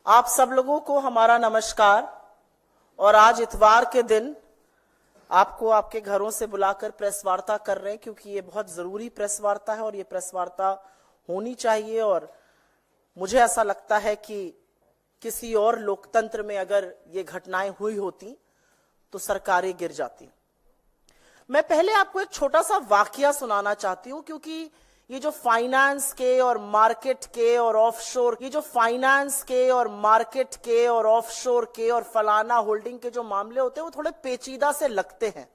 आप सब लोगों को हमारा नमस्कार। और आज इतवार के दिन आपको आपके घरों से बुलाकर प्रेस वार्ता कर रहे हैं, क्योंकि ये बहुत जरूरी प्रेस वार्ता है और ये प्रेस वार्ता होनी चाहिए। और मुझे ऐसा लगता है कि किसी और लोकतंत्र में अगर ये घटनाएं हुई होती तो सरकारें गिर जाती। मैं पहले आपको एक छोटा सा वाकया सुनाना चाहती हूं, क्योंकि ये जो फाइनेंस के और मार्केट के और ऑफशोर, ये जो फाइनेंस के और मार्केट के और ऑफशोर के और फलाना होल्डिंग के जो मामले होते हैं वो थोड़े पेचीदा से लगते हैं,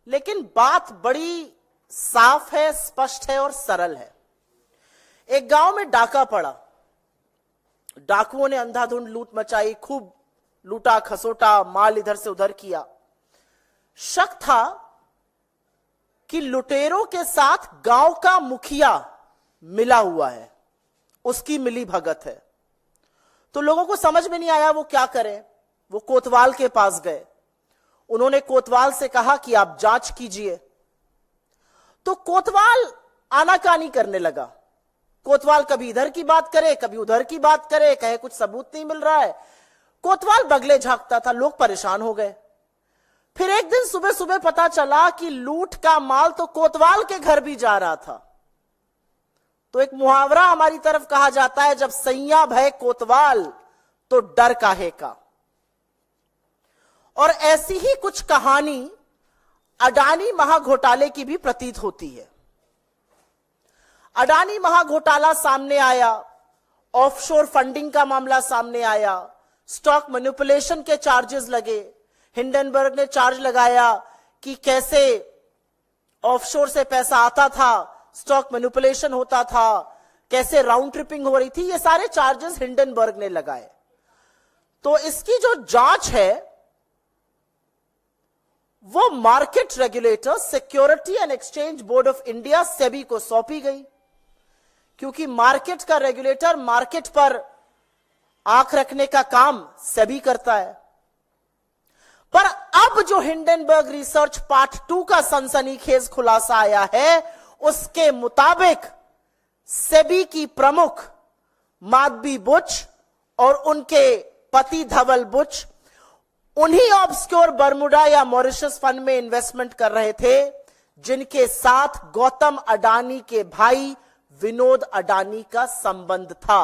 लेकिन बात बड़ी साफ है, स्पष्ट है और सरल है। एक गांव में डाका पड़ा। डाकुओं ने अंधाधुंध लूट मचाई, खूब लूटा खसोटा, माल इधर से उधर किया। शक था कि लुटेरों के साथ गांव का मुखिया मिला हुआ है, उसकी मिली भगत है। तो लोगों को समझ में नहीं आया वो क्या करें। वो कोतवाल के पास गए। उन्होंने कोतवाल से कहा कि आप जांच कीजिए। तो कोतवाल आनाकानी करने लगा। कोतवाल कभी इधर की बात करे, कभी उधर की बात करे, कहे कुछ सबूत नहीं मिल रहा है। कोतवाल बगले झांकता था। लोग परेशान हो गए। फिर एक दिन सुबह सुबह पता चला कि लूट का माल तो कोतवाल के घर भी जा रहा था। तो एक मुहावरा हमारी तरफ कहा जाता है, जब सैया भय कोतवाल तो डर काहे का। और ऐसी ही कुछ कहानी अडानी महाघोटाले की भी प्रतीत होती है। अडानी महाघोटाला सामने आया, ऑफशोर फंडिंग का मामला सामने आया, स्टॉक मैनिपुलेशन के चार्जेस लगे। हिंडनबर्ग ने चार्ज लगाया कि कैसे ऑफशोर से पैसा आता था, स्टॉक मैनिपुलेशन होता था, कैसे राउंड ट्रिपिंग हो रही थी। ये सारे चार्जेस हिंडनबर्ग ने लगाए। तो इसकी जो जांच है वो market regulator security and exchange board of India SEBI को सौंपी गई, क्योंकि मार्केट का रेगुलेटर मार्केट पर आंख रखने का काम सेबी करता है। पर अब जो हिंडनबर्ग रिसर्च पार्ट 2 का सनसनीखेज खुलासा आया है, उसके मुताबिक सेबी की प्रमुख माधवी बुच और उनके पति धवल बुच उन्हीं ऑब्सक्योर बर्मुडा या मॉरिशस फंड में इन्वेस्टमेंट कर रहे थे जिनके साथ गौतम अडानी के भाई विनोद अडानी का संबंध था।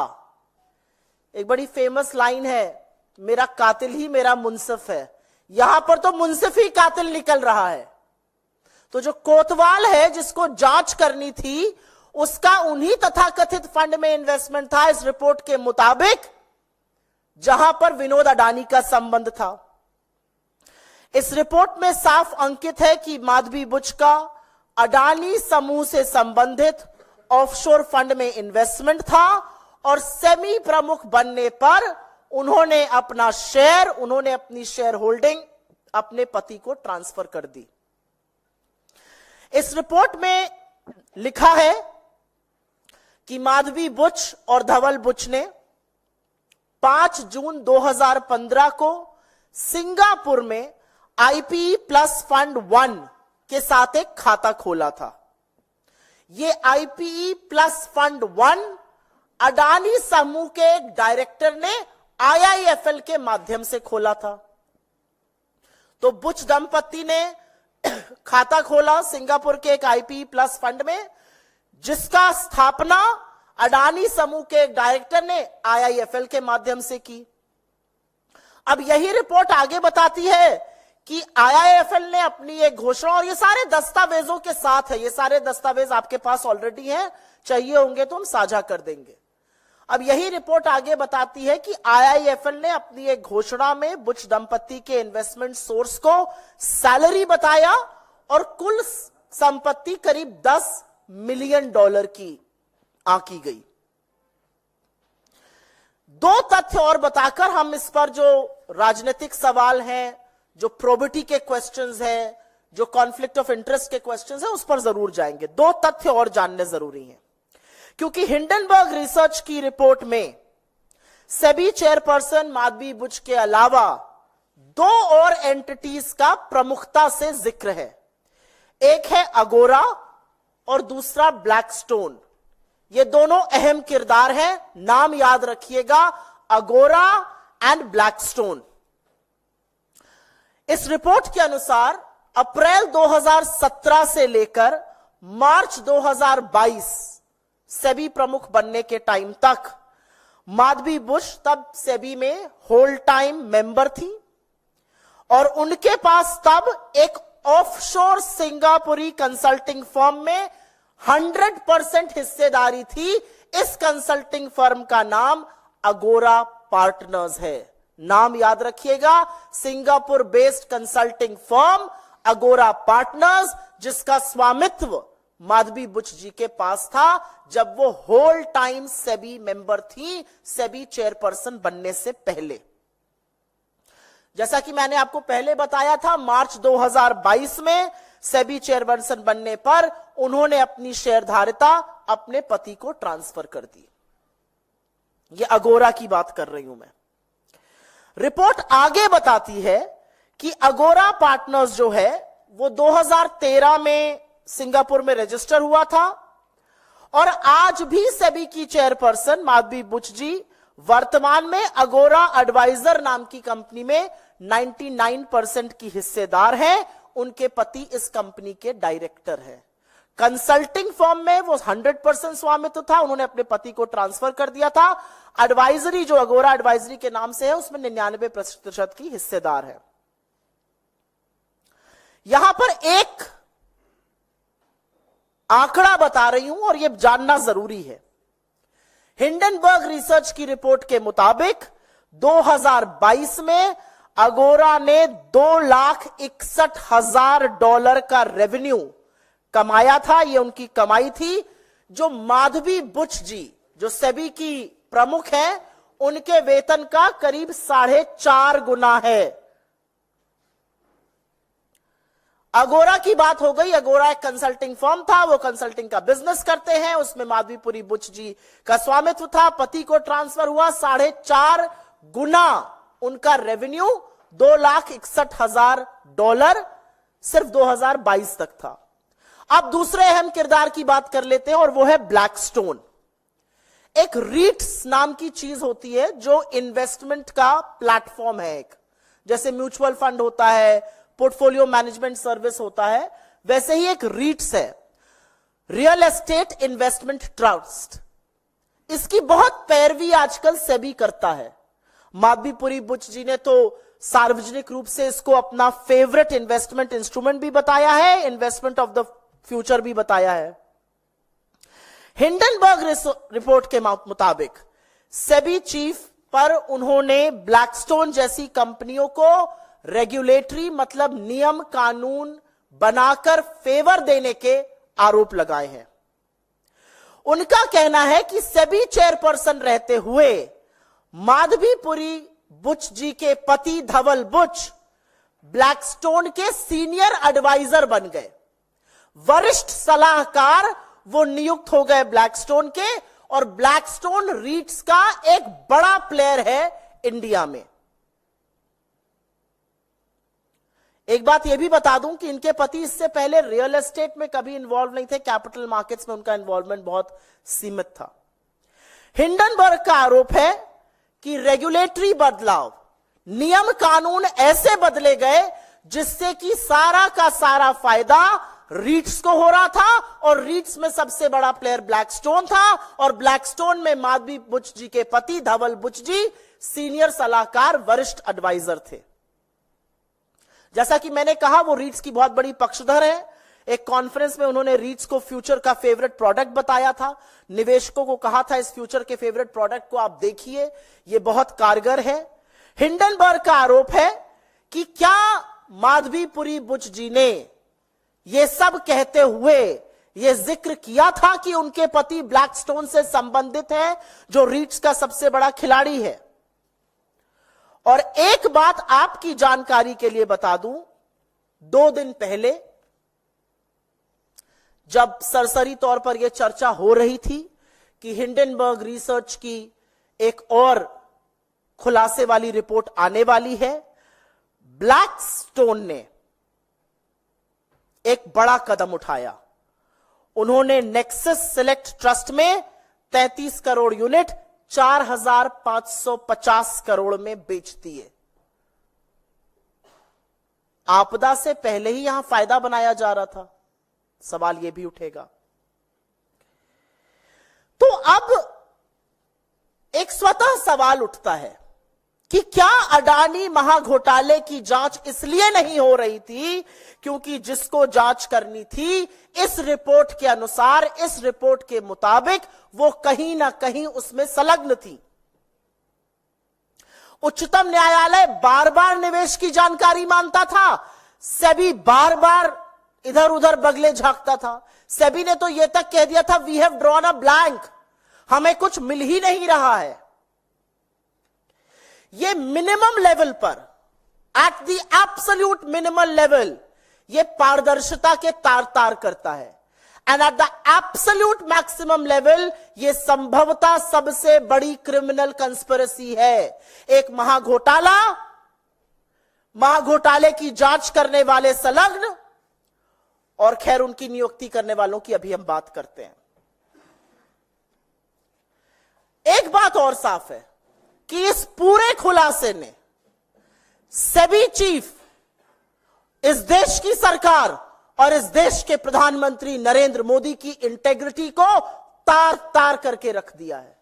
एक बड़ी फेमस लाइन है, मेरा कातिल ही मेरा मुंसिफ है। यहां पर तो मुंसिफ ही कातिल निकल रहा है। तो जो कोतवाल है जिसको जांच करनी थी, उसका उन्हीं तथाकथित फंड में इन्वेस्टमेंट था इस रिपोर्ट के मुताबिक, जहां पर विनोद अडानी का संबंध था। इस रिपोर्ट में साफ अंकित है कि माधवी बुच का अडानी समूह से संबंधित ऑफशोर फंड में इन्वेस्टमेंट था और सेमी प्रमुख बनने पर उन्होंने अपनी शेयर होल्डिंग अपने पति को ट्रांसफर कर दी। इस रिपोर्ट में लिखा है कि माधवी बुच और धवल बुच ने 5 जून 2015 को सिंगापुर में आईपीई प्लस फंड 1 के साथ एक खाता खोला था। यह आईपीई प्लस फंड 1 अडानी समूह के एक डायरेक्टर ने आईआईएफएल के माध्यम से खोला था। तो बुच दंपति ने खाता खोला सिंगापुर के एक आईपीई प्लस फंड में, जिसका स्थापना अडानी समूह के एक डायरेक्टर ने आईआईएफएल के माध्यम से की। अब यही रिपोर्ट आगे बताती है कि आईआईएफएल ने अपनी एक घोषणा, और ये सारे दस्तावेजों के साथ है, ये सारे दस्तावेज आपके पास ऑलरेडी हैं, चाहिए होंगे तो हम साझा कर देंगे। अब यही रिपोर्ट आगे बताती है कि आईआईएफएल ने अपनी एक घोषणा में बुच दंपति के इन्वेस्टमेंट सोर्स को सैलरी बताया और कुल संपत्ति करीब $10 मिलियन की आंकी गई। 2 तथ्य और बताकर हम इस पर जो राजनीतिक सवाल हैं, जो प्रोबिटी के क्वेश्चंस हैं, जो कॉन्फ्लिक्ट ऑफ इंटरेस्ट के क्वेश्चंस हैं, उस पर जरूर जाएंगे। 2 तथ्य और जानने जरूरी हैं, क्योंकि हिंडनबर्ग रिसर्च की रिपोर्ट में सेबी चेयरपर्सन माधवी बुच के अलावा 2 और एंटिटीज का प्रमुखता से जिक्र है। एक है अगोरा और दूसरा ब्लैकस्टोन। ये दोनों अहम किरदार हैं। नाम याद रखिएगा, अगोरा एंड ब्लैकस्टोन। इस रिपोर्ट के अनुसार अप्रैल 2017 से लेकर मार्च 2022 सेबी प्रमुख बनने के टाइम तक माधवी बुश तब सेबी में होल टाइम मेंबर थी और उनके पास तब एक ऑफशोर सिंगापुरी कंसल्टिंग फर्म में 100% हिस्सेदारी थी। इस कंसल्टिंग फर्म का नाम अगोरा पार्टनर्स है। नाम याद रखिएगा, सिंगापुर बेस्ड कंसल्टिंग फर्म अगोरा पार्टनर्स, जिसका स्वामित्व माधवी बुच जी के पास था जब वो होल टाइम सेबी मेंबर थी, सेबी चेयरपर्सन बनने से पहले। जैसा कि मैंने आपको पहले बताया था, मार्च 2022 में सेबी चेयरपर्सन बनने पर उन्होंने अपनी शेयरधारिता अपने पति को ट्रांसफर कर दी। ये अगोरा की बात कर रही हूं मैं। रिपोर्ट आगे बताती है कि अगोरा पार्टनर्स जो है वो 2013 में सिंगापुर में रजिस्टर हुआ था और आज भी सेबी की चेयरपर्सन माधवी बुच जी वर्तमान में अगोरा एडवाइजर नाम की कंपनी में 99% की हिस्सेदार हैं। उनके पति इस कंपनी के डायरेक्टर हैं। कंसल्टिंग फर्म में वो 100% स्वामित्व था, उन्होंने अपने पति को ट्रांसफर कर दिया था। एडवाइजरी जो अगोरा एडवाइजरी के नाम से है उसमें 99% की हिस्सेदार है। यहां पर एक आंकड़ा बता रही हूं और यह जानना जरूरी है। हिंडनबर्ग रिसर्च की रिपोर्ट के मुताबिक 2022 में अगोरा ने $2,61,000 का रेवेन्यू कमाया था। यह उनकी कमाई थी, जो माधवी बुच जी जो सेबी की प्रमुख है उनके वेतन का करीब 4.5 गुना है। अगोरा की बात हो गई। अगोरा एक कंसल्टिंग फर्म था, वो कंसल्टिंग का बिजनेस करते हैं, उसमें माधवीपुरी बुच जी का स्वामित्व था। पति को ट्रांसफर हुआ, 4.5 गुना उनका रेवेन्यू $2,61,000 सिर्फ 2022 तक था। अब दूसरे अहम किरदार की बात कर लेते हैं और वो है ब्लैकस्टोन। एक रीट्स नाम की चीज होती है जो इन्वेस्टमेंट का प्लेटफॉर्म है। एक जैसे म्यूचुअल फंड होता है, पोर्टफोलियो मैनेजमेंट सर्विस होता है, वैसे ही एक रीट्स है, रियल एस्टेट इन्वेस्टमेंट ट्रस्ट। इसकी बहुत पैरवी आजकल सेबी करता है। माधवीपुरी बुच जी ने तो सार्वजनिक रूप से इसको अपना फेवरेट इन्वेस्टमेंट इंस्ट्रूमेंट भी बताया है, इन्वेस्टमेंट ऑफ द फ्यूचर भी बताया है। हिंडनबर्ग रिपोर्ट के मुताबिक सेबी चीफ पर उन्होंने ब्लैकस्टोन जैसी कंपनियों को रेगुलेटरी मतलब नियम कानून बनाकर फेवर देने के आरोप लगाए हैं। उनका कहना है कि सेबी चेयरपर्सन रहते हुए माधवीपुरी बुच जी के पति धवल बुच ब्लैकस्टोन के सीनियर एडवाइजर बन गए, वरिष्ठ सलाहकार वो नियुक्त हो गए ब्लैकस्टोन के, और ब्लैकस्टोन रीट्स का एक बड़ा प्लेयर है इंडिया में। एक बात यह भी बता दूं कि इनके पति इससे पहले रियल एस्टेट में कभी इन्वॉल्व नहीं थे, कैपिटल मार्केट्स में उनका इन्वॉल्वमेंट बहुत सीमित था। हिंडनबर्ग का आरोप है कि रेगुलेटरी बदलाव, नियम कानून ऐसे बदले गए जिससे कि सारा का सारा फायदा रीट्स को हो रहा था, और रीट्स में सबसे बड़ा प्लेयर ब्लैकस्टोन था, और ब्लैकस्टोन में माधवी बुच जी के पति धवल बुच जी सीनियर सलाहकार वरिष्ठ एडवाइजर थे। जैसा कि मैंने कहा, वो रीट्स की बहुत बड़ी पक्षधर है। एक कॉन्फ्रेंस में उन्होंने रीट्स को फ्यूचर का फेवरेट प्रोडक्ट बताया था, निवेशकों को कहा था इस फ्यूचर के फेवरेट प्रोडक्ट को आप देखिए, ये बहुत कारगर है। हिंडनबर्ग का आरोप है कि क्या माधवीपुरी बुच जी ने ये सब कहते हुए ये जिक्र किया था कि उनके पति ब्लैकस्टोन से संबंधित है, जो रीट्स का सबसे बड़ा खिलाड़ी है। और एक बात आपकी जानकारी के लिए बता दूं, 2 दिन पहले जब सरसरी तौर पर यह चर्चा हो रही थी कि हिंडनबर्ग रिसर्च की एक और खुलासे वाली रिपोर्ट आने वाली है, ब्लैकस्टोन ने एक बड़ा कदम उठाया। उन्होंने नेक्सस सिलेक्ट ट्रस्ट में 33 करोड़ यूनिट 4,550 करोड़ में बेचती है। आपदा से पहले ही यहां फायदा बनाया जा रहा था, सवाल यह भी उठेगा। तो अब एक स्वतः सवाल उठता है कि क्या अडानी महाघोटाले की जांच इसलिए नहीं हो रही थी क्योंकि जिसको जांच करनी थी इस रिपोर्ट के अनुसार, इस रिपोर्ट के मुताबिक वो कहीं ना कहीं उसमें संलग्न थी। उच्चतम न्यायालय बार बार निवेश की जानकारी मांगता था, सेबी बार बार इधर उधर बगले झांकता था। सेबी ने तो यह तक कह दिया था we have drawn a blank, हमें कुछ मिल ही नहीं रहा है। ये मिनिमम लेवल पर, at the absolute minimal level, ये पारदर्शिता के तार तार करता है। And at the absolute maximum level ये संभवतः सबसे बड़ी क्रिमिनल कंस्पिरेसी है। एक महाघोटाले की जांच करने वाले संलग्न, और खैर उनकी नियुक्ति करने वालों की अभी हम बात करते हैं। एक बात और साफ है कि इस पूरे खुलासे ने सेबी चीफ, इस देश की सरकार और इस देश के प्रधानमंत्री नरेंद्र मोदी की इंटेग्रिटी को तार तार करके रख दिया है।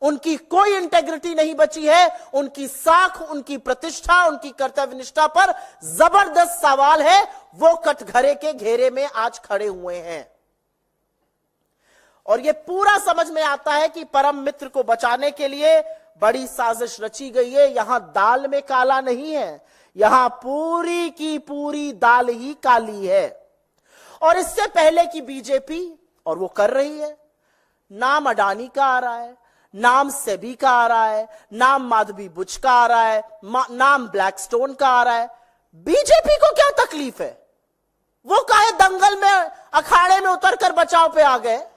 उनकी कोई इंटेग्रिटी नहीं बची है। उनकी साख, उनकी प्रतिष्ठा, उनकी कर्तव्यनिष्ठा पर जबरदस्त सवाल है। वो कटघरे के घेरे में आज खड़े हुए हैं और यह पूरा समझ में आता है कि परम मित्र को बचाने के लिए बड़ी साजिश रची गई है। यहां दाल में काला नहीं है, यहां पूरी की पूरी दाल ही काली है। और इससे पहले कि बीजेपी, और वो कर रही है, नाम अडानी का आ रहा है, नाम सेबी का आ रहा है, नाम माधवी बुच का आ रहा है, नाम ब्लैकस्टोन का आ रहा है। बीजेपी को क्या तकलीफ है? वो काहे दंगल में, अखाड़े में उतरकर बचाव पे आ गए?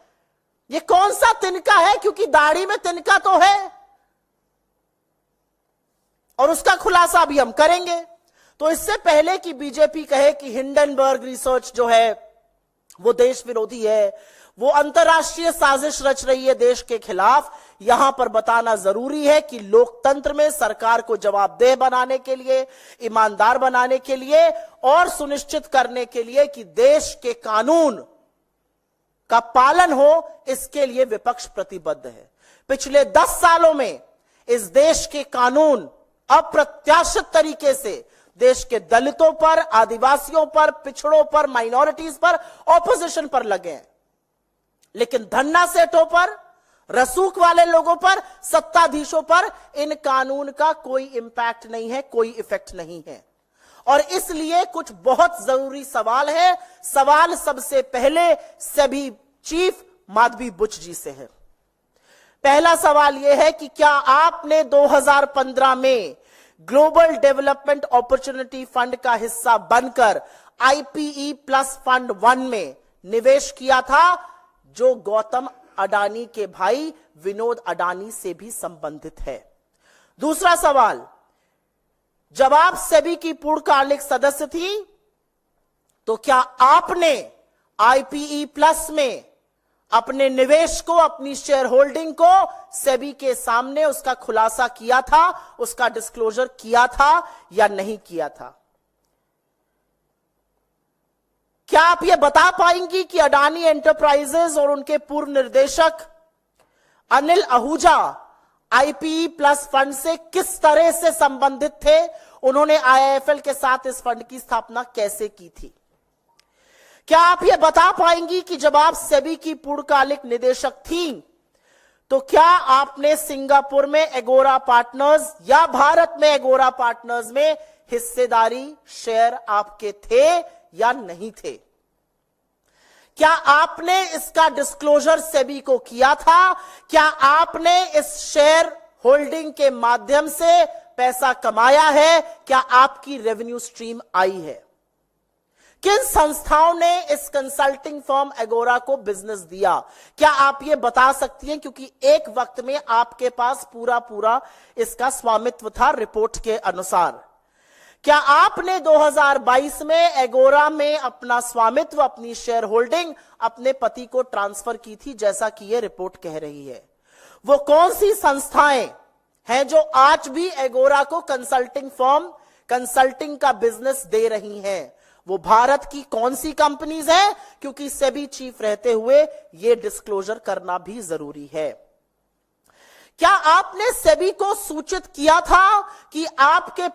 ये कौन सा तिनका है? क्योंकि दाढ़ी में तिनका तो है और उसका खुलासा भी हम करेंगे। तो इससे पहले कि बीजेपी कहे कि हिंडनबर्ग रिसर्च जो है वो देश विरोधी है, वो अंतरराष्ट्रीय साजिश रच रही है देश के खिलाफ, यहां पर बताना जरूरी है कि लोकतंत्र में सरकार को जवाबदेह बनाने के लिए, ईमानदार बनाने के लिए और सुनिश्चित करने के लिए कि देश के कानून का पालन हो, इसके लिए विपक्ष प्रतिबद्ध है। पिछले 10 सालों में इस देश के कानून अप्रत्याशित तरीके से देश के दलितों पर, आदिवासियों पर, पिछड़ों पर, माइनॉरिटीज पर, ऑपोजिशन पर लगे हैं, लेकिन धन्ना सेठों पर, रसूख वाले लोगों पर, सत्ताधीशों पर इन कानून का कोई इंपैक्ट नहीं है, कोई इफेक्ट नहीं है। और इसलिए कुछ बहुत जरूरी सवाल है। सवाल सबसे पहले सेबी चीफ माधवी बुच जी से है। पहला सवाल यह है कि क्या आपने 2015 में ग्लोबल डेवलपमेंट अपॉर्चुनिटी फंड का हिस्सा बनकर IPE प्लस फंड 1 में निवेश किया था, जो गौतम अडानी के भाई विनोद अडानी से भी संबंधित है? दूसरा सवाल, जब आप सेबी की पूर्णकालिक सदस्य थी तो क्या आपने IPE प्लस में अपने निवेश को, अपनी शेयर होल्डिंग को सेबी के सामने उसका खुलासा किया था, उसका डिस्क्लोजर किया था या नहीं किया था? क्या आप यह बता पाएंगी कि अडानी एंटरप्राइजेज और उनके पूर्व निर्देशक Anil Ahuja IPE plus fund से किस तरह से संबंधित थे? उन्होंने IIFL के साथ इस फंड की स्थापना कैसे की थी? क्या आप यह बता पाएंगी कि जब आप सेबी की पूर्णकालिक निदेशक थी तो क्या आपने सिंगापुर में एगोरा पार्टनर्स या भारत में एगोरा पार्टनर्स में हिस्सेदारी, शेयर आपके थे या नहीं थे? क्या आपने इसका डिस्क्लोजर सेबी को किया था? क्या आपने इस शेयर होल्डिंग के माध्यम से पैसा कमाया है? क्या आपकी रेवेन्यू स्ट्रीम आई है? किन संस्थाओं ने इस कंसल्टिंग फर्म एगोरा को बिजनेस दिया? क्या आप ये बता सकती हैं? क्योंकि एक वक्त में आपके पास पूरा इसका स्वामित्व था रिपोर्ट के अनुसार। क्या आपने 2022 में एगोरा में अपना स्वामित्व, अपनी शेयर होल्डिंग अपने पति को ट्रांसफर की थी, जैसा कि यह रिपोर्ट कह रही है? वो कौन सी संस्थाएं हैं जो आज भी एगोरा को कंसल्टिंग फर्म, कंसल्टिंग का बिजनेस दे रही हैं? वो भारत की कौन सी कंपनीज हैं? क्योंकि सेबी चीफ रहते हुए यह डिस्क्लोजर करना भी जरूरी है। क्या आपने सेबी को सूचित किया था कि आपके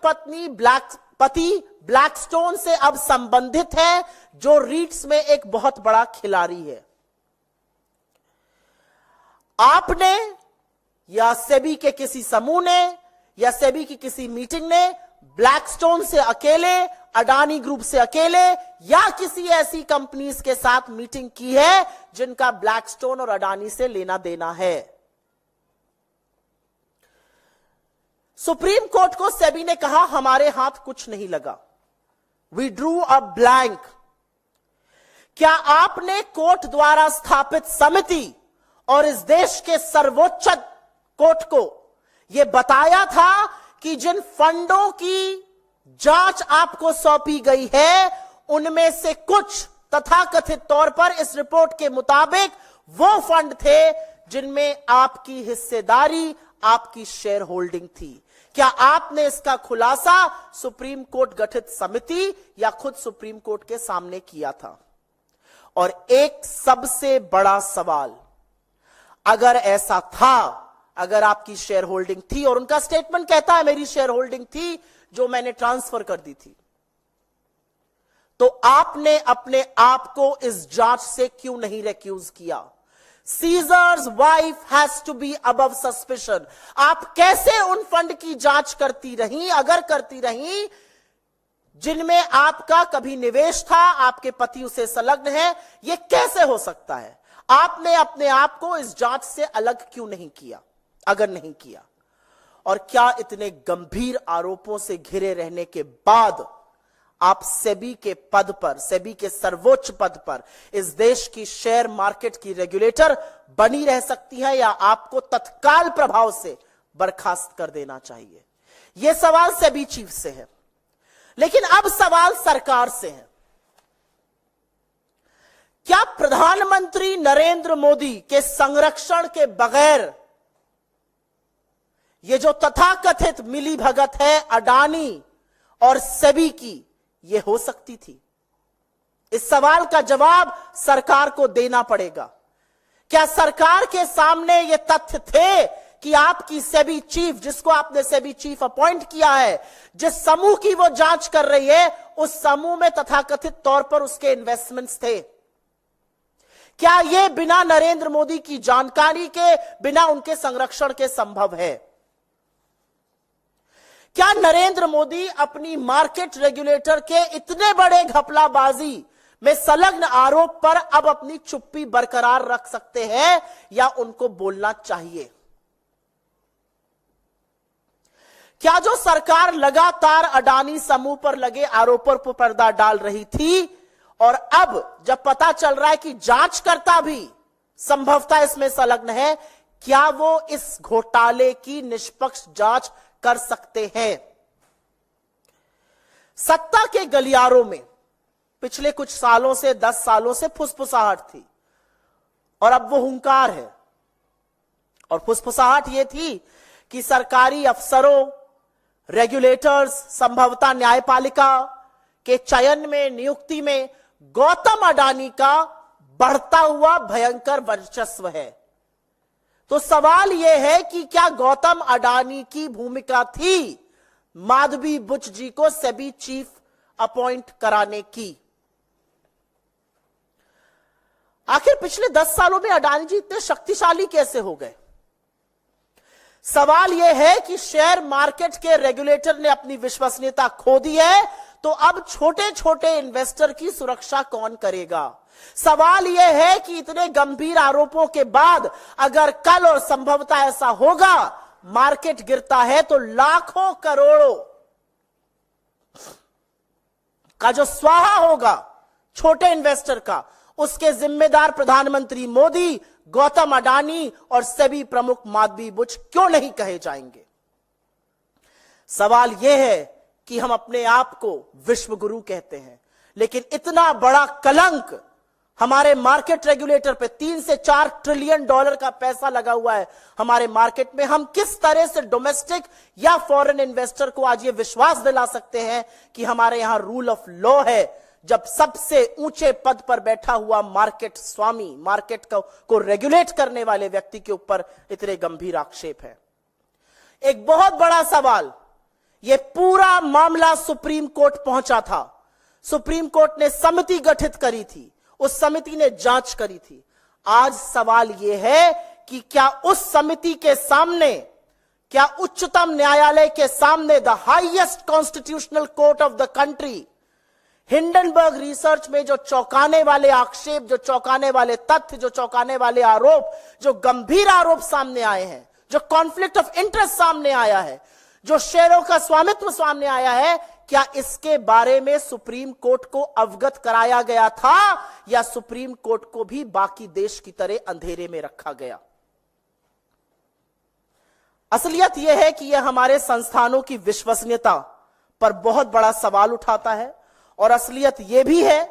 पति ब्लैकस्टोन से अब संबंधित है, जो रीट्स में एक बहुत बड़ा खिलाड़ी है? आपने या सेबी के किसी समूह ने या सेबी की किसी मीटिंग ने ब्लैकस्टोन से अकेले, अडानी ग्रुप से अकेले या किसी ऐसी कंपनीज के साथ मीटिंग की है जिनका ब्लैकस्टोन और अडानी से लेना देना है? सुप्रीम कोर्ट को सेबी ने कहा हमारे हाथ कुछ नहीं लगा, वी ड्रू अ ब्लैंक। क्या आपने कोर्ट द्वारा स्थापित समिति और इस देश के सर्वोच्च कोर्ट को यह बताया था कि जिन फंडों की जांच आपको सौंपी गई है उनमें से कुछ तथाकथित तौर पर इस रिपोर्ट के मुताबिक वो फंड थे जिनमें आपकी हिस्सेदारी, आपकी शेयर होल्डिंग थी? क्या आपने इसका खुलासा सुप्रीम कोर्ट गठित समिति या खुद सुप्रीम कोर्ट के सामने किया था? और एक सबसे बड़ा सवाल, अगर ऐसा था, अगर आपकी शेयर होल्डिंग थी, और उनका स्टेटमेंट कहता है मेरी शेयर होल्डिंग थी जो मैंने ट्रांसफर कर दी थी, तो आपने अपने आप को इस जांच से क्यों नहीं रिक्यूज किया? Caesar's wife has to be above suspicion. आप कैसे उन फंड की जांच करती रही, अगर करती रही, जिनमें आपका कभी निवेश था, आपके पति उसे संलग्न है? यह कैसे हो सकता है? आपने अपने आप को इस जांच से अलग क्यों नहीं किया, अगर नहीं किया? और क्या इतने गंभीर आरोपों से घिरे रहने के बाद आप सेबी के पद पर, सेबी के सर्वोच्च पद पर, इस देश की शेयर मार्केट की रेगुलेटर बनी रह सकती है, या आपको तत्काल प्रभाव से बर्खास्त कर देना चाहिए? यह सवाल सेबी चीफ से है। लेकिन अब सवाल सरकार से है। क्या प्रधानमंत्री नरेंद्र मोदी के संरक्षण के बगैर यह जो तथाकथित मिलीभगत है अडानी और सेबी की, यह हो सकती थी? इस सवाल का जवाब सरकार को देना पड़ेगा। क्या सरकार के सामने यह तथ्य थे कि आपकी सेबी चीफ, जिसको आपने सेबी चीफ अपॉइंट किया है, जिस समूह की वो जांच कर रही है, उस समूह में तथाकथित तौर पर उसके इन्वेस्टमेंट्स थे? क्या यह बिना नरेंद्र मोदी की जानकारी के, बिना उनके संरक्षण के संभव है? क्या नरेंद्र मोदी अपनी मार्केट रेगुलेटर के इतने बड़े घपलाबाजी में संलग्न आरोप पर अब अपनी चुप्पी बरकरार रख सकते हैं, या उनको बोलना चाहिए? क्या जो सरकार लगातार अडानी समूह पर लगे आरोपों पर पर्दा डाल रही थी, और अब जब पता चल रहा है कि जांचकर्ता भी संभवतः इसमें संलग्न है, क्या वो इस घोटाले की निष्पक्ष जांच कर सकते हैं? सत्ता के गलियारों में पिछले कुछ सालों से, 10 सालों से फुसफुसाहट थी, और अब वो हुंकार है। और फुसफुसाहट ये थी कि सरकारी अफसरों, रेगुलेटर्स, संभवतः न्यायपालिका के चयन में, नियुक्ति में गौतम अडानी का बढ़ता हुआ भयंकर वर्चस्व है। तो सवाल यह है कि क्या गौतम अडानी की भूमिका थी माधवी बुच जी को सेबी चीफ अपॉइंट कराने की? आखिर पिछले 10 सालों में अडानी जी इतने शक्तिशाली कैसे हो गए? सवाल यह है कि शेयर मार्केट के रेगुलेटर ने अपनी विश्वसनीयता खो दी है, तो अब छोटे छोटे इन्वेस्टर की सुरक्षा कौन करेगा? सवाल यह है कि इतने गंभीर आरोपों के बाद अगर कल, और संभवतः ऐसा होगा, मार्केट गिरता है, तो लाखों करोड़ों का जो स्वाहा होगा छोटे इन्वेस्टर का, उसके जिम्मेदार प्रधानमंत्री मोदी, गौतम अडानी और सेबी प्रमुख माधवी बुच क्यों नहीं कहे जाएंगे? सवाल यह है कि हम अपने आप को विश्व गुरु कहते हैं, लेकिन इतना बड़ा कलंक हमारे मार्केट रेगुलेटर पे 3 से 4 ट्रिलियन डॉलर का पैसा लगा हुआ है हमारे मार्केट में। हम किस तरह से डोमेस्टिक या फॉरेन इन्वेस्टर को आज ये विश्वास दिला सकते हैं कि हमारे यहां रूल ऑफ लॉ है, जब सबसे ऊंचे पद पर बैठा हुआ मार्केट स्वामी, मार्केट को रेगुलेट करने वाले व्यक्ति के ऊपर इतने गंभीर आक्षेप है। एक बहुत बड़ा सवाल, यह पूरा मामला सुप्रीम कोर्ट पहुंचा था। सुप्रीम कोर्ट ने समिति गठित करी थी, उस समिति ने जांच करी थी। आज सवाल यह है कि क्या उस समिति के सामने, क्या उच्चतम न्यायालय के सामने, the highest constitutional court of the country, Hindenburg research में जो चौंकाने वाले आक्षेप, जो चौंकाने वाले तथ्य, जो चौंकाने वाले आरोप, जो गंभीर आरोप सामने आए हैं, जो कॉन्फ्लिक्ट ऑफ इंटरेस्ट सामने आया है, जो शेयरों का स्वामित्व सामने आया है, क्या इसके बारे में सुप्रीम कोर्ट को अवगत कराया गया था या सुप्रीम कोर्ट को भी बाकी देश की तरह अंधेरे में रखा गया? असलियत यह है कि यह हमारे संस्थानों की विश्वसनीयता पर बहुत बड़ा सवाल उठाता है, और असलियत यह भी है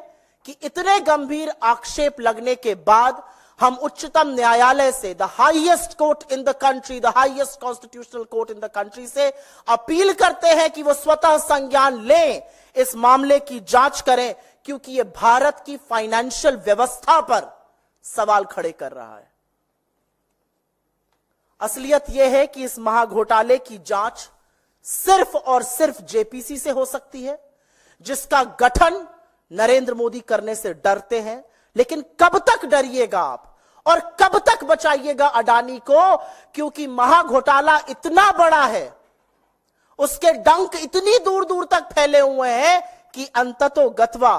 कि इतने गंभीर आक्षेप लगने के बाद हम उच्चतम न्यायालय से, the highest court in the country, the highest constitutional court in the country से अपील करते हैं कि वो स्वतः संज्ञान लें, इस मामले की जांच करें, क्योंकि ये भारत की फाइनेंशियल व्यवस्था पर सवाल खड़े कर रहा है। असलियत यह है कि इस महाघोटाले की जांच सिर्फ और सिर्फ जेपीसी से हो सकती है, जिसका गठन नरेंद्र मोदी करने से डरते हैं। लेकिन कब तक डरिएगा आप और कब तक बचाइएगा अडानी को, क्योंकि महाघोटाला इतना बड़ा है, उसके डंक इतनी दूर दूर तक फैले हुए हैं कि अंततोगत्वा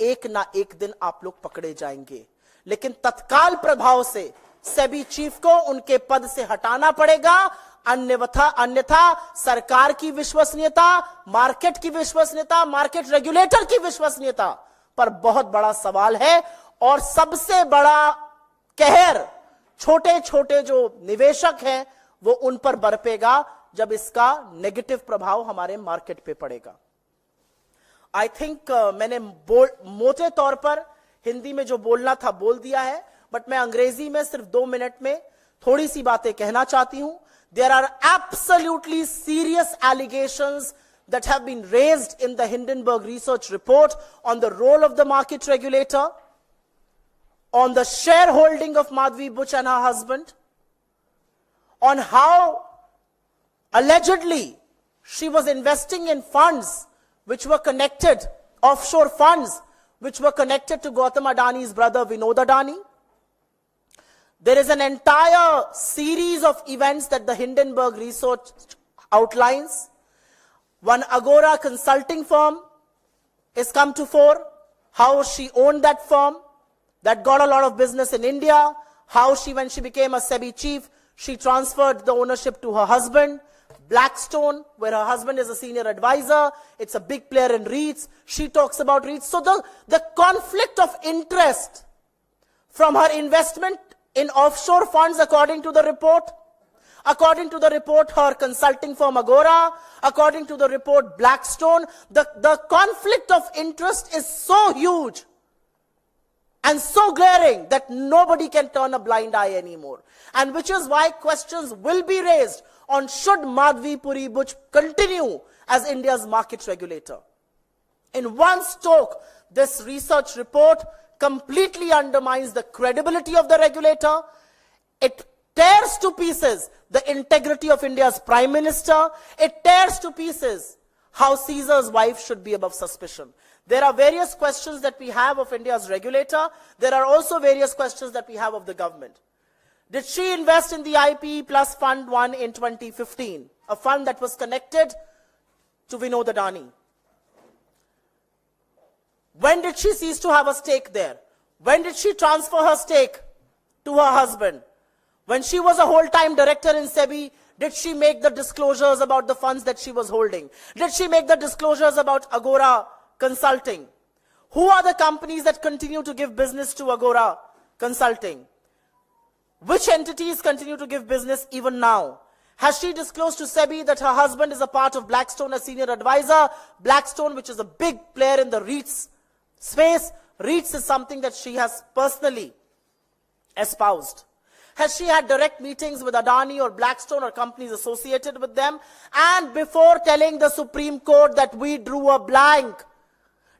एक ना एक दिन आप लोग पकड़े जाएंगे। लेकिन तत्काल प्रभाव से सेबी चीफ को उनके पद से हटाना पड़ेगा, अन्यथा सरकार की विश्वसनीयता, मार्केट की विश्वसनीयता, मार्केट रेगुलेटर की विश्वसनीयता पर बहुत बड़ा सवाल है। और सबसे बड़ा कहर छोटे छोटे जो निवेशक हैं वो उन पर बरपेगा जब इसका नेगेटिव प्रभाव हमारे मार्केट पे पड़ेगा। आई थिंक मैंने मोटे तौर पर हिंदी में जो बोलना था बोल दिया है, बट मैं अंग्रेजी में सिर्फ 2 मिनट में थोड़ी सी बातें कहना चाहती हूं। There are absolutely serious allegations that have been raised in the Hindenburg Research report on the role of the market regulator, on the shareholding of Madhvi Buch and her husband, on how allegedly she was investing in funds which were connected, offshore funds which were connected to Gautam Adani's brother Vinod Adani. There is an entire series of events that the Hindenburg Research outlines. One Agora consulting firm has come to fore, how she owned that firm, that got a lot of business in India, how she, when she became a SEBI chief, she transferred the ownership to her husband. Blackstone, where her husband is a senior advisor, it's a big player in REITs. She talks about REITs. So the conflict of interest from her investment in offshore funds, according to the report, her consulting firm Agora, according to the report Blackstone, the conflict of interest is so huge and so glaring that nobody can turn a blind eye anymore. And which is why questions will be raised on should Madhvi Puri Buch continue as India's market regulator. In one stroke, this research report completely undermines the credibility of the regulator. It tears to pieces the integrity of India's Prime Minister. It tears to pieces how Caesar's wife should be above suspicion. There are various questions that we have of India's regulator. There are also various questions that we have of the government. Did she invest in the IPE Plus Fund 1 in 2015, a fund that was connected to Vinod Adani? When did she cease to have a stake there? When did she transfer her stake to her husband? When she was a whole-time director in SEBI, did she make the disclosures about the funds that she was holding? Did she make the disclosures about Agora Consulting? Who are the companies that continue to give business to Agora Consulting? Which entities continue to give business even now? Has she disclosed to SEBI that her husband is a part of Blackstone as senior advisor? Blackstone, which is a big player in the REITs space, REITs is something that she has personally espoused. Has she had direct meetings with Adani or Blackstone or companies associated with them? And before telling the Supreme Court that we drew a blank,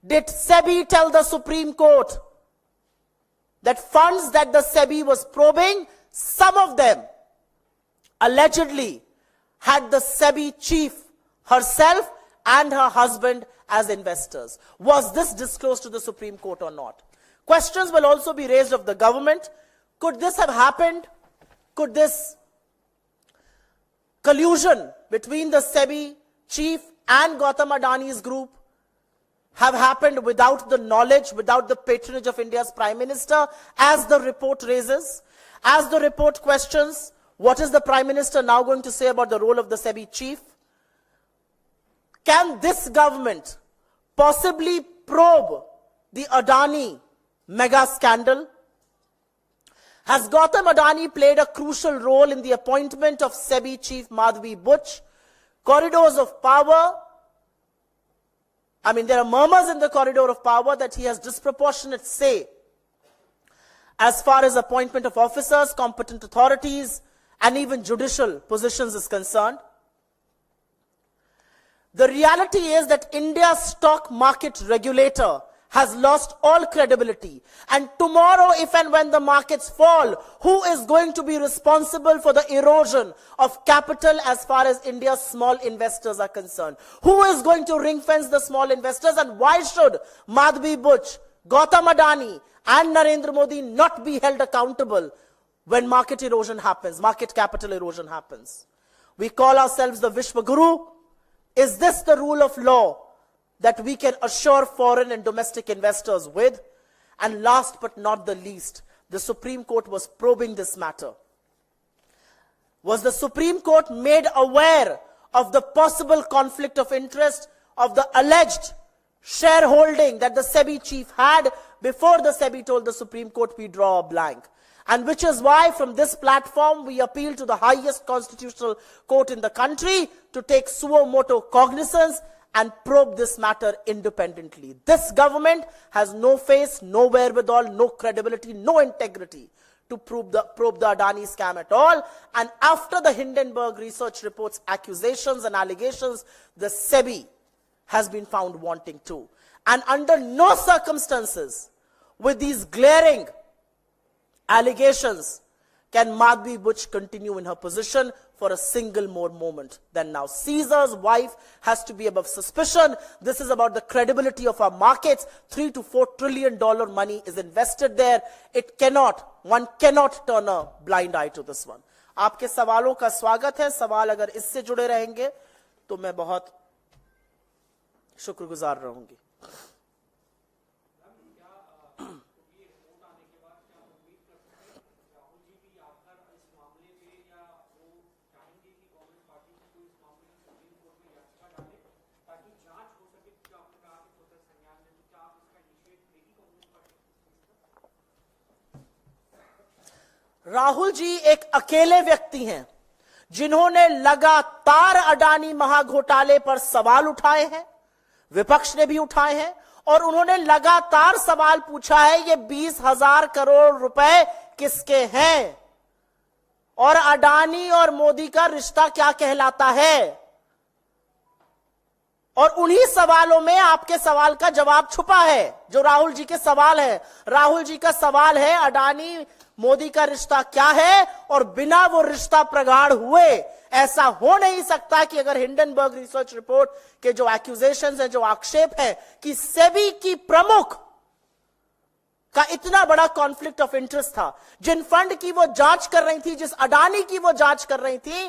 did SEBI tell the Supreme Court that funds that the SEBI was probing, some of them allegedly had the SEBI chief herself and her husband as investors? Was this disclosed to the Supreme Court or not? Questions will also be raised of the government. Could this have happened? Could this collusion between the SEBI chief and Gautam Adani's group have happened without the knowledge, without the patronage of India's Prime Minister, as the report raises, as the report questions? What is the Prime Minister now going to say about the role of the SEBI chief? Can this government possibly probe the Adani mega scandal? Has Gautam Adani played a crucial role in the appointment of SEBI chief Madhvi Buch? Corridors of power. There are murmurs in the corridor of power that he has disproportionate say as far as appointment of officers, competent authorities, and even judicial positions is concerned. The reality is that India's stock market regulator has lost all credibility. And tomorrow, if and when the markets fall, who is going to be responsible for the erosion of capital as far as India's small investors are concerned? Who is going to ring fence the small investors? And why should Madhvi Buch, Gautam Adani, and Narendra Modi not be held accountable when market erosion happens, market capital erosion happens? We call ourselves the Vishwa Guru. Is this the rule of law that we can assure foreign and domestic investors with? And last but not the least, the Supreme Court was probing this matter. Was the Supreme Court made aware of the possible conflict of interest of the alleged shareholding that the SEBI chief had before the SEBI told the Supreme Court we draw a blank? And which is why from this platform we appeal to the highest constitutional court in the country to take suo motu cognizance and probe this matter independently. This government has no face, no wherewithal, no credibility, no integrity to probe the Adani scam at all. And after the Hindenburg research report's accusations and allegations, the SEBI has been found wanting too. And under no circumstances, with these glaring allegations, can Madhvi Buch continue in her position for a single more moment than now. Caesar's wife has to be above suspicion. This is about the credibility of our markets. $3 to $4 trillion money is invested there. One cannot turn a blind eye to this one. आपके सवालों का स्वागत है. सवाल अगर इससे जुड़े रहेंगे तो मैं बहुत शुक्रगुजार रहूंगी. राहुल जी एक अकेले व्यक्ति हैं जिन्होंने लगातार अडानी महाघोटाले पर सवाल उठाए हैं, विपक्ष ने भी उठाए हैं, और उन्होंने लगातार सवाल पूछा है ये 20,000 करोड़ रुपए किसके हैं और अडानी और मोदी का रिश्ता क्या कहलाता है. और उन्हीं सवालों में आपके सवाल का जवाब छुपा है जो राहुल जी के सवाल है. राहुल जी का सवाल है अडानी मोदी का रिश्ता क्या है, और बिना वो रिश्ता प्रगाढ़ हुए ऐसा हो नहीं सकता कि अगर हिंडनबर्ग रिसर्च रिपोर्ट के जो एक्यूजेशंस हैं, जो आक्षेप है कि सेबी की प्रमुख का इतना बड़ा कॉन्फ्लिक्ट ऑफ इंटरेस्ट था, जिन फंड की वो जांच कर रही थी, जिस अडानी की वो जांच कर रही थी,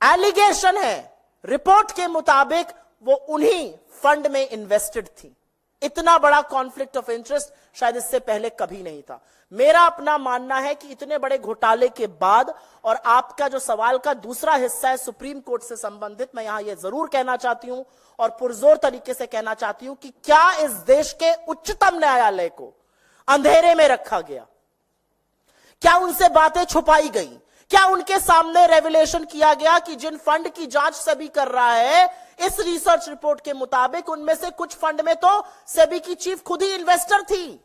एलिगेशन है रिपोर्ट के मुताबिक वो उन्हीं फंड में इन्वेस्टेड थी. इतना बड़ा कॉन्फ्लिक्ट ऑफ इंटरेस्ट शायद इससे पहले कभी नहीं था. मेरा अपना मानना है कि इतने बड़े घोटाले के बाद, और आपका जो सवाल का दूसरा हिस्सा है सुप्रीम कोर्ट से संबंधित, मैं यहां यह जरूर कहना चाहती हूं और पुरजोर तरीके से कहना चाहती हूं कि क्या इस देश के उच्चतम न्यायालय को अंधेरे में रखा गया? क्या उनसे बातें छुपाई गई? क्या उनके सामने रेवलेशन किया गया कि जिन फंड की जांच सेबी कर रहा है, इस रिसर्च रिपोर्ट के मुताबिक उनमें से कुछ फंड में तो सेबी की चीफ खुद ही इन्वेस्टर थी?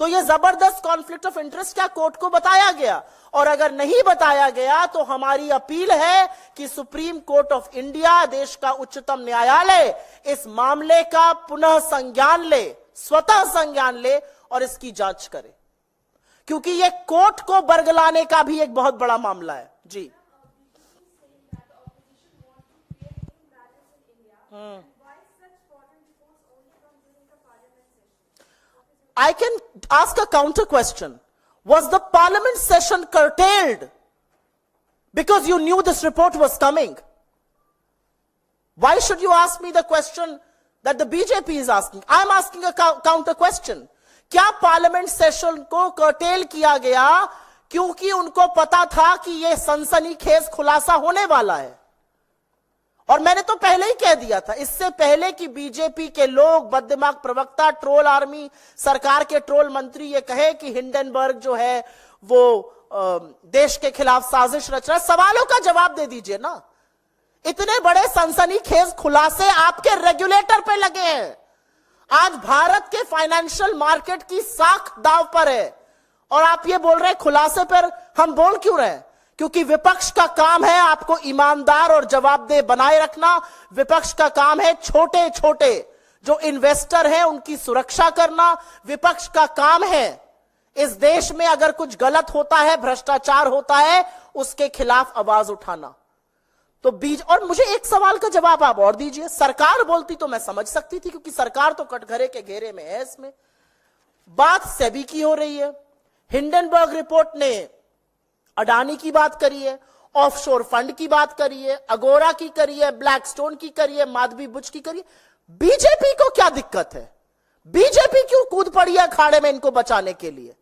तो यह जबरदस्त कॉन्फ्लिक्ट ऑफ इंटरेस्ट क्या कोर्ट को बताया गया? और अगर नहीं बताया गया तो हमारी अपील है कि सुप्रीम कोर्ट ऑफ इंडिया, देश का उच्चतम न्यायालय, इस मामले का पुनः संज्ञान ले, स्वतः संज्ञान ले और इसकी जांच करे, क्योंकि यह कोर्ट को बरगलाने का भी एक बहुत बड़ा मामला है। जी, I can ask a counter question. Was the parliament session curtailed because you knew this report was coming? Why should you ask me the question that the BJP is asking? I'm asking a counter question. क्या parliament session को cartel किया गया क्योंकि उनको पता था कि यह सनसनीखेज खुलासा होने वाला है? और मैंने तो पहले ही कह दिया था, इससे पहले कि बीजेपी के लोग, बददिमाग प्रवक्ता, ट्रोल आर्मी, सरकार के ट्रोल मंत्री ये कहे कि हिंडनबर्ग जो है वो देश के खिलाफ साजिश रच रहा है, सवालों का जवाब दे दीजिए ना। इतने बड़े सनसनीखेज खुलासे आपके रेगुलेटर पे लगे हैं। आज भारत के फाइनेंशियल मार्केट की साख दांव पर है और आप ये बोल रहे हैं खुलासे पर हम बोल क्यों रहे हैं? क्योंकि विपक्ष का काम है आपको ईमानदार और जवाबदेह बनाए रखना। विपक्ष का काम है छोटे छोटे जो इन्वेस्टर हैं उनकी सुरक्षा करना। विपक्ष का काम है इस देश में अगर कुछ गलत होता है, भ्रष्टाचार होता है, उसके खिलाफ आवाज उठाना। तो और मुझे एक सवाल का जवाब आप और दीजिए। सरकार बोलती तो मैं समझ सकती थी क्योंकि सरकार तो कटघरे के घेरे में है। इसमें बात सेबी की हो रही है। हिंडनबर्ग रिपोर्ट ने अडानी की बात करी है, ऑफशोर फंड की बात करी है, अगोरा की करी है, ब्लैकस्टोन की करी है, माधवी बुच की करी है। बीजेपी को क्या दिक्कत है? बीजेपी क्यों कूद पड़ी है अखाड़े में इनको बचाने के लिए?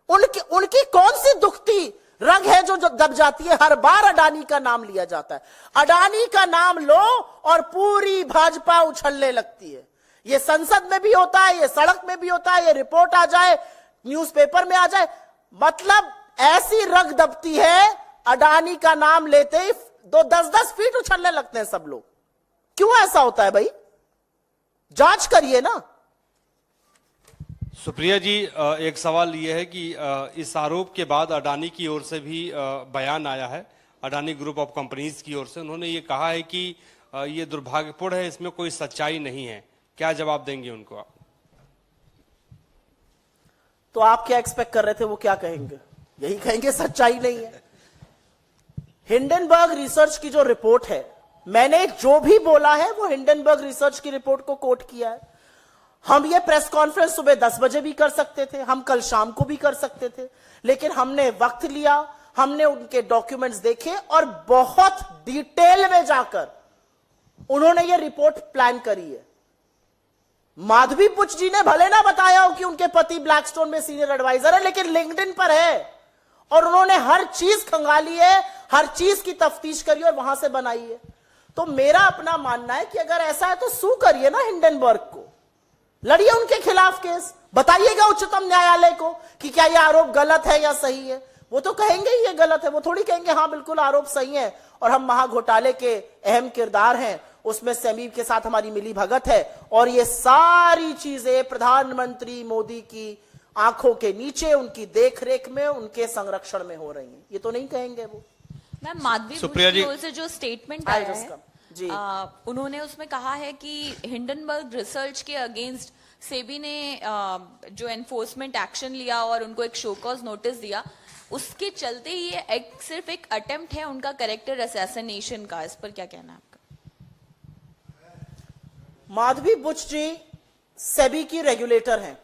उनकी कौन सी दुखती रग है जो दब जाती है? हर बार अडानी का नाम लिया जाता है। अडानी का नाम लो और पूरी भाजपा उछलने लगती है। यह संसद में भी होता है, यह सड़क में भी होता है, यह रिपोर्ट आ जाए, न्यूज़पेपर में आ जाए, मतलब ऐसी रग दबती है, अडानी का नाम लेते ही 10-10 फीट उछलने लगते हैं सब लोग। क्यों ऐसा होता है भाई? जांच करिए ना। सुप्रिया जी, एक सवाल यह है कि इस आरोप के बाद अडानी की ओर से भी बयान आया है, अडानी ग्रुप ऑफ कंपनीज की ओर से। उन्होंने ये कहा है कि ये दुर्भाग्यपूर्ण है, इसमें कोई सच्चाई नहीं है। क्या जवाब देंगे उनको आप? तो आप क्या एक्सपेक्ट कर रहे थे वो क्या कहेंगे? यही कहेंगे सच्चाई नहीं है। हिंडनबर्ग रिसर्च की जो रिपोर्ट है, मैंने जो भी बोला है वो हिंडनबर्ग रिसर्च की रिपोर्ट को कोट किया है। हम ये प्रेस कॉन्फ्रेंस सुबह 10 बजे भी कर सकते थे, हम कल शाम को भी कर सकते थे, लेकिन हमने वक्त लिया, हमने उनके डॉक्यूमेंट्स देखे और बहुत डिटेल में जाकर उन्होंने ये रिपोर्ट प्लान करी है। माधवी पुच जी ने भले ना बताया हो कि उनके पति ब्लैकस्टोन में सीनियर एडवाइजर है, लेकिन लिंक्डइन पर है और उन्होंने हर चीज खंगाली है, हर चीज की तफ्तीश करी और वहां से बनाई है। तो मेरा अपना मानना है कि अगर ऐसा है तो सू करिए ना हिंडनबर्ग को, लड़िए उनके खिलाफ केस, बताइएगा उच्चतम न्यायालय को कि क्या यह आरोप गलत है या सही है। वो तो कहेंगे ही ये गलत है, वो थोड़ी कहेंगे हाँ बिल्कुल आरोप सही है और हम महाघोटाले के अहम किरदार हैं, उसमें सेमी के साथ हमारी मिली भगत है और ये सारी चीजें प्रधानमंत्री मोदी की आंखों के नीचे, उनकी देखरेख में, उनके संरक्षण में हो रही हैं। ये तो नहीं कहेंगे वो। मैम, माधवी बुच की ओर से जो स्टेटमेंट आया है जी, उन्होंने उसमें कहा है कि हिंडनबर्ग रिसर्च के अगेंस्ट सेबी ने जो एनफोर्समेंट एक्शन लिया और उनको एक शो कॉज नोटिस दिया, उसके चलते ही ये सिर्फ एक अटेम्प्ट है उनका कैरेक्टर असैसिनेशन का। इस पर क्या कहना है आपका? माधवी बुच जी सेबी की रेगुलेटर हैं।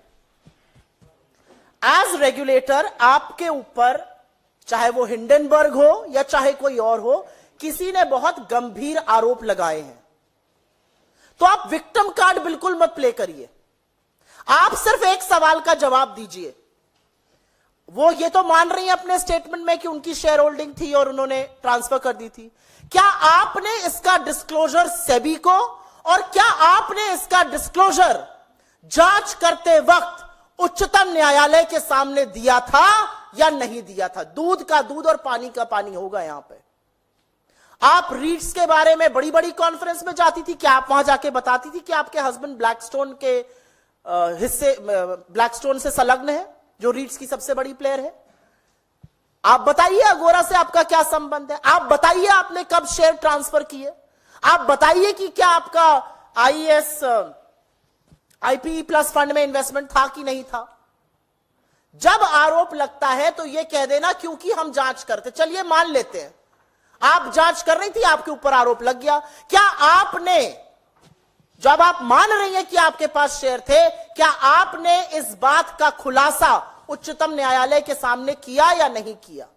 एज रेगुलेटर आपके ऊपर, चाहे वो हिंडनबर्ग हो या चाहे कोई और हो, किसी ने बहुत गंभीर आरोप लगाए हैं, तो आप विक्टिम कार्ड बिल्कुल मत प्ले करिए। आप सिर्फ एक सवाल का जवाब दीजिए। वो ये तो मान रही हैं अपने स्टेटमेंट में कि उनकी शेयर होल्डिंग थी और उन्होंने ट्रांसफर कर दी थी। क्या आपने इसका डिस्क्लोजर सेबी को और क्या आपने इसका डिस्क्लोजर जांच करते वक्त उच्चतम न्यायालय के सामने दिया था या नहीं दिया था। दूध का दूध और पानी का पानी होगा यहां पे। आप रीट्स के बारे में बड़ी बड़ी कॉन्फ्रेंस में जाती थी, क्या आप वहां जाके बताती थी कि आपके हस्बैंड ब्लैकस्टोन के हिस्से ब्लैकस्टोन से संलग्न है, जो रीट्स की सबसे बड़ी प्लेयर है? आप बताइए अगोरा से आपका क्या संबंध है? आप बताइए आपने कब शेयर ट्रांसफर किए? आप बताइए कि क्या आपका आईएएस आईपीई प्लस फंड में इन्वेस्टमेंट था कि नहीं था? जब आरोप लगता है तो यह कह देना क्योंकि हम जांच करते। चलिए मान लेते हैं आप जांच कर रही थी, आपके ऊपर आरोप लग गया। क्या आपने, जब आप मान रही हैं कि आपके पास शेयर थे, क्या आपने इस बात का खुलासा उच्चतम न्यायालय के सामने किया या नहीं किया?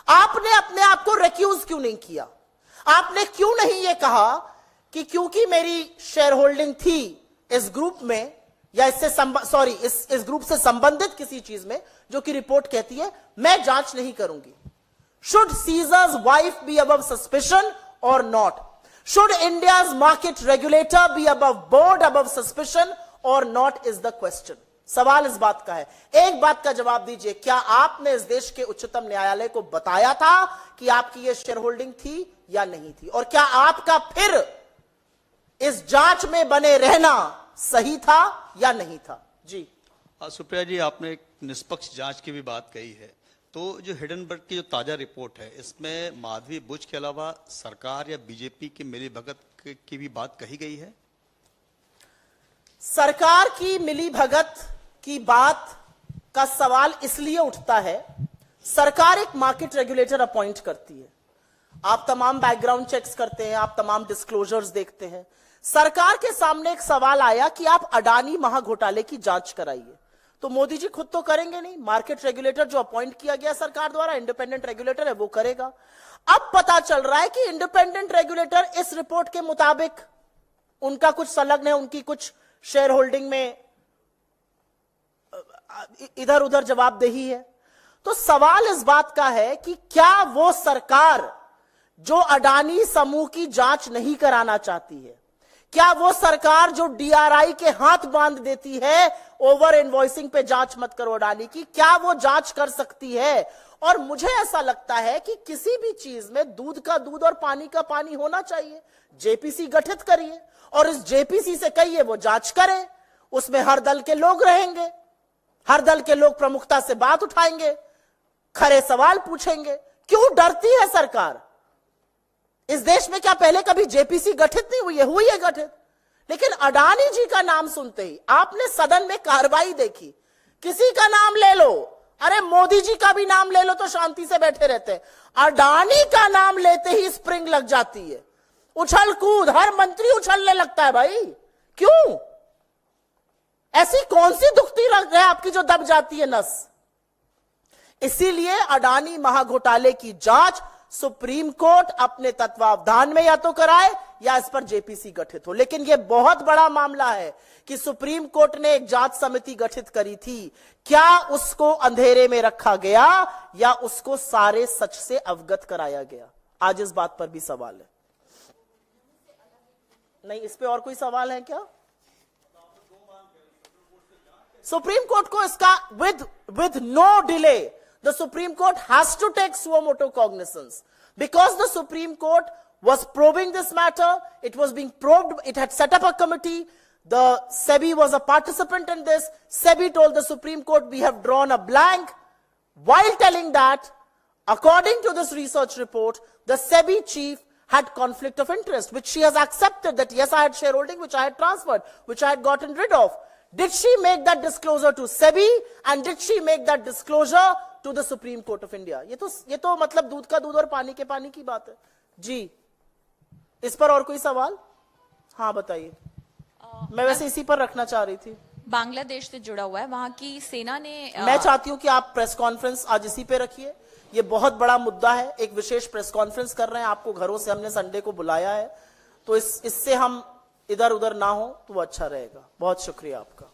आपने अपने आप को रिक्यूज क्यों नहीं किया? आपने क्यों नहीं यह कहा कि क्योंकि मेरी शेयर होल्डिंग थी इस ग्रुप में या इस ग्रुप से संबंधित किसी चीज में जो कि रिपोर्ट कहती है, मैं जांच नहीं करूंगी? Should Caesar's wife be above suspicion or not? Should India's market regulator be above board, above suspicion or not is the question. सवाल इस बात का है। एक बात का जवाब दीजिए, क्या आपने इस देश के उच्चतम न्यायालय को बताया था कि आपकी ये शेयर होल्डिंग थी या नहीं थी? और क्या आपका फिर इस जांच में बने रहना सही था या नहीं था? जी सुप्रिया जी, आपने एक निष्पक्ष जांच की भी बात कही है, तो जो हिडनबर्ग की जो ताजा रिपोर्ट है, इसमें माधवी बुच के अलावा सरकार या बीजेपी की मिलीभगत की भी बात कही गई है? सरकार की मिलीभगत की बात का सवाल इसलिए उठता है, सरकार एक मार्केट रेगुलेटर अपॉइंट करती है, आप तमाम बैकग्राउंड चेक्स करते हैं, आप तमाम डिस्क्लोजर्स देखते हैं। सरकार के सामने एक सवाल आया कि आप अडानी महाघोटाले की जांच कराइए, तो मोदी जी खुद तो करेंगे नहीं, मार्केट रेगुलेटर जो अपॉइंट किया गया सरकार द्वारा, इंडिपेंडेंट रेगुलेटर है, वो करेगा। अब पता चल रहा है कि इंडिपेंडेंट रेगुलेटर इस रिपोर्ट के मुताबिक उनका कुछ संलग्न है, उनकी कुछ शेयर होल्डिंग में इधर उधर जवाबदेही है। तो सवाल इस बात का है कि क्या वो सरकार जो अडानी समूह की जांच नहीं कराना चाहती है, क्या वो सरकार जो डीआरआई के हाथ बांध देती है ओवर इनवॉइसिंग पे जांच मत करो अडानी की, क्या वो जांच कर सकती है? और मुझे ऐसा लगता है कि किसी भी चीज में दूध का दूध और पानी का पानी होना चाहिए। जेपीसी गठित करिए और इस जेपीसी से कहिए वो जांच करे, उसमें हर दल के लोग रहेंगे, हर दल के लोग प्रमुखता से बात उठाएंगे, खरे सवाल पूछेंगे। क्यों डरती है सरकार? इस देश में क्या पहले कभी जेपीसी गठित नहीं हुई है? हुई है गठित, लेकिन अडानी जी का नाम सुनते ही आपने सदन में कार्रवाई देखी, किसी का नाम ले लो, अरे मोदी जी का भी नाम ले लो तो शांति से बैठे रहते हैं, अडानी का नाम लेते ही स्प्रिंग लग जाती है, उछल कूद, हर मंत्री उछलने लगता है। भाई क्यों? ऐसी कौन सी दुखती लग है आपकी जो दब जाती है नस? इसीलिए अडानी महाघोटाले की जांच सुप्रीम कोर्ट अपने तत्वावधान में या तो कराए या इस पर जेपीसी गठित हो। लेकिन यह बहुत बड़ा मामला है कि सुप्रीम कोर्ट ने एक जांच समिति गठित करी थी, क्या उसको अंधेरे में रखा गया या उसको सारे सच से अवगत कराया गया? आज इस बात पर भी सवाल है। नहीं, इस पे और कोई सवाल है क्या? सुप्रीम कोर्ट को इसका with no delay, the Supreme Court has to take suo motu cognizance, because the Supreme Court was probing this matter. It was being probed. It had set up a committee. The SEBI was a participant in this. SEBI told the Supreme Court, we have drawn a blank, while telling that, according to this research report, the SEBI chief had conflict of interest, which she has accepted that yes, I had shareholding, which I had transferred, which I had gotten rid of. Did she make that disclosure to SEBI, and did she make that disclosure to the Supreme Court of India? ये तो मतलब दूध का दूध और पानी के पानी की बात है जी। इस पर और कोई सवाल? हाँ बताइए। मैं वैसे इसी पर रखना चाह रही थी। बांग्लादेश से जुड़ा हुआ है, वहां की सेना ने मैं चाहती हूं कि आप प्रेस कॉन्फ्रेंस आज इसी पे रखिए, ये बहुत बड़ा मुद्दा है। एक विशेष प्रेस कॉन्फ्रेंस कर रहे हैं, आपको घरों से हमने संडे को बुलाया है, तो इससे हम इधर उधर ना हो तो वो अच्छा रहेगा। बहुत शुक्रिया आपका।